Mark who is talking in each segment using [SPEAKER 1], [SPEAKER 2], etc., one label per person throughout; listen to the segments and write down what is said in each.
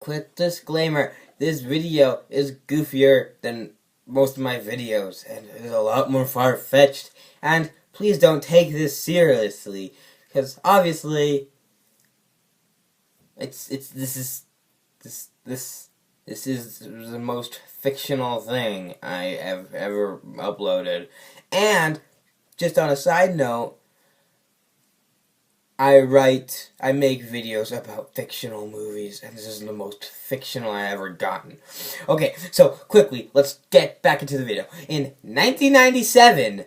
[SPEAKER 1] quick disclaimer, this video is goofier than most of my videos, and it is a lot more far-fetched, and please don't take this seriously, because obviously, this is the most fictional thing I have ever uploaded, and, just on a side note, I make videos about fictional movies, and this is the most fictional I ever gotten. Okay, so quickly, let's get back into the video. In 1997,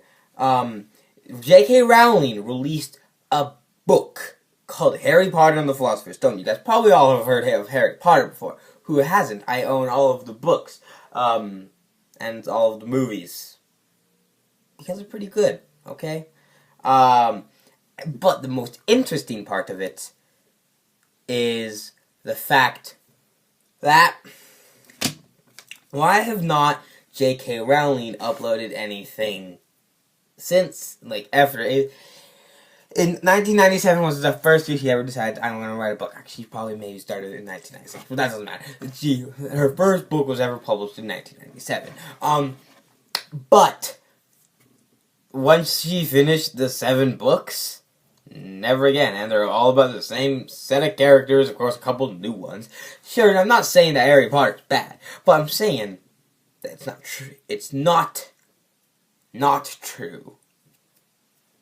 [SPEAKER 1] J.K. Rowling released a book called Harry Potter and the Philosopher's Stone. You guys probably all have heard of Harry Potter before. Who hasn't? I own all of the books, and all of the movies. Because they're pretty good, okay? But the most interesting part of it is the fact that why have not J.K. Rowling uploaded anything since, after it? In 1997 was the first year she ever decided, I'm going to write a book. Actually, she probably maybe started in 1996, but that doesn't matter. Her first book was ever published in 1997. But once she finished the 7 books, never again, and they're all about the same set of characters, of course a couple new ones. Sure, I'm not saying that Harry Potter's bad, but I'm saying that it's not true. It's not true.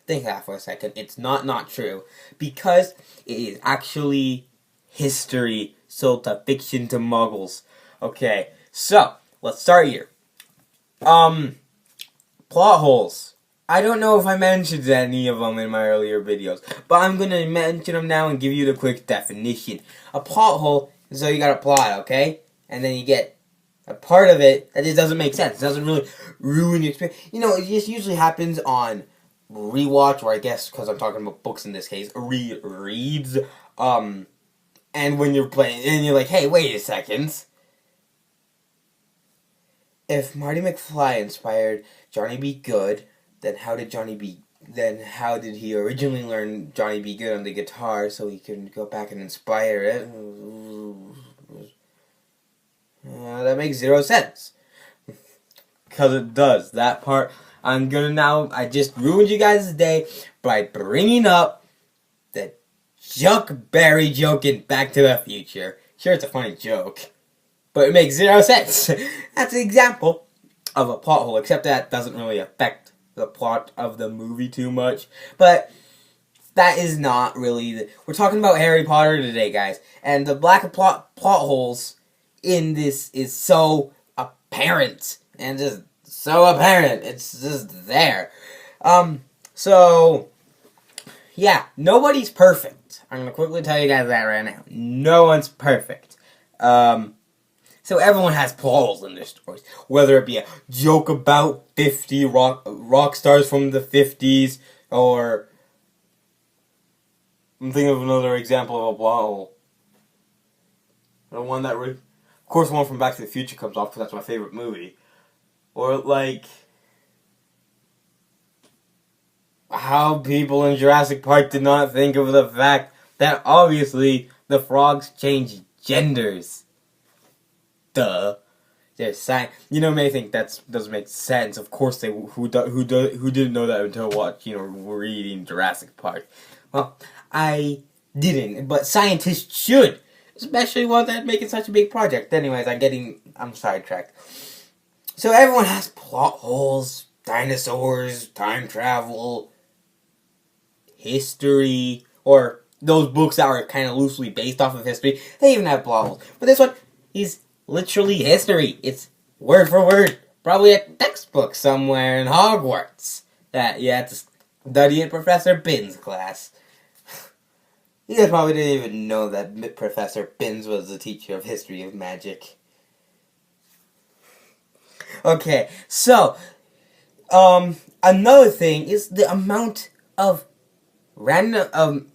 [SPEAKER 1] Think that for a second. It's not true, because it is actually history sold to fiction to muggles. Okay, so, let's start here. Plot holes. I don't know if I mentioned any of them in my earlier videos, but I'm going to mention them now and give you the quick definition. A plot hole is so you got a plot, okay? And then you get a part of it that just doesn't make sense. It doesn't really ruin your experience. You know, it just usually happens on rewatch, or I guess, because I'm talking about books in this case, rereads. And when you're playing, and you're like, hey, wait a second. If Marty McFly inspired Johnny Be Good, then how did he originally learn Johnny Be Good on the guitar so he could go back and inspire it? That makes 0 sense. Because it does. That part, I just ruined you guys' day by bringing up the Chuck Berry joke in Back to the Future. Sure, it's a funny joke, but it makes 0 sense. That's an example of a plot hole, except that doesn't really affect the plot of the movie too much, but that is not really we're talking about Harry Potter today, guys, and the lack of plot holes in this is so apparent, and just so apparent, it's just there. So, yeah, nobody's perfect. I'm gonna quickly tell you guys that right now. No one's perfect. So everyone has plot holes in their stories, whether it be a joke about 50 rock stars from the 50s, or I'm thinking of another example of a plot hole. The one that, of course, the one from Back to the Future comes off because that's my favorite movie. Or how people in Jurassic Park did not think of the fact that obviously the frogs change genders. Duh. There's science. You know, may think that doesn't make sense. Of course, who didn't know that until reading Jurassic Park. Well, I didn't, but scientists should, especially ones that making such a big project. Anyways, I'm sidetracked. So everyone has plot holes, dinosaurs, time travel, history, or those books that are kind of loosely based off of history. They even have plot holes, but this one is literally history. It's word for word. Probably a textbook somewhere in Hogwarts that you had to study in Professor Binns' class. You guys probably didn't even know that Professor Binns was the teacher of history of magic. Okay, so, another thing is the amount of random, the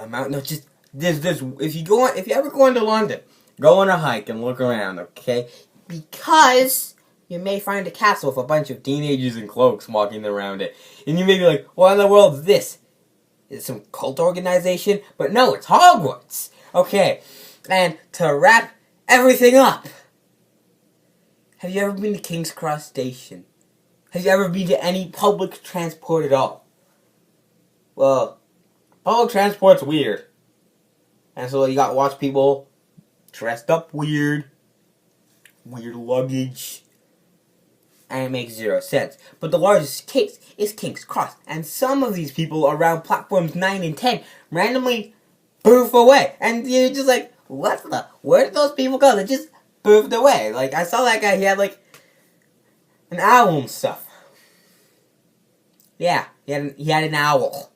[SPEAKER 1] amount, no, just, if you ever go into London, go on a hike and look around, okay? Because you may find a castle with a bunch of teenagers in cloaks walking around it. And you may be like, what in the world is this? Is it some cult organization? But no, it's Hogwarts! Okay, And to wrap everything up, have you ever been to King's Cross Station? Have you ever been to any public transport at all? Well, public transport's weird. And so you got to watch people dressed up weird luggage, and it makes zero sense. But the largest case is King's Cross, and some of these people around platforms 9 and 10 randomly poof away. And you're just like, where did those people go? They just poofed away. Like, I saw that guy, he had like an owl and stuff. Yeah, he had an owl.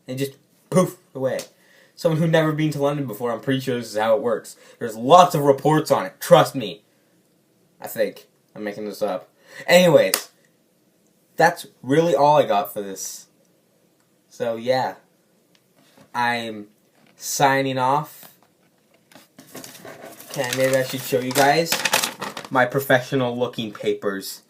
[SPEAKER 1] And just poof away. Someone who'd never been to London before, I'm pretty sure this is how it works. There's lots of reports on it, trust me. I think. I'm making this up. Anyways, that's really all I got for this. So yeah, I'm signing off. Okay, maybe I should show you guys my professional looking papers.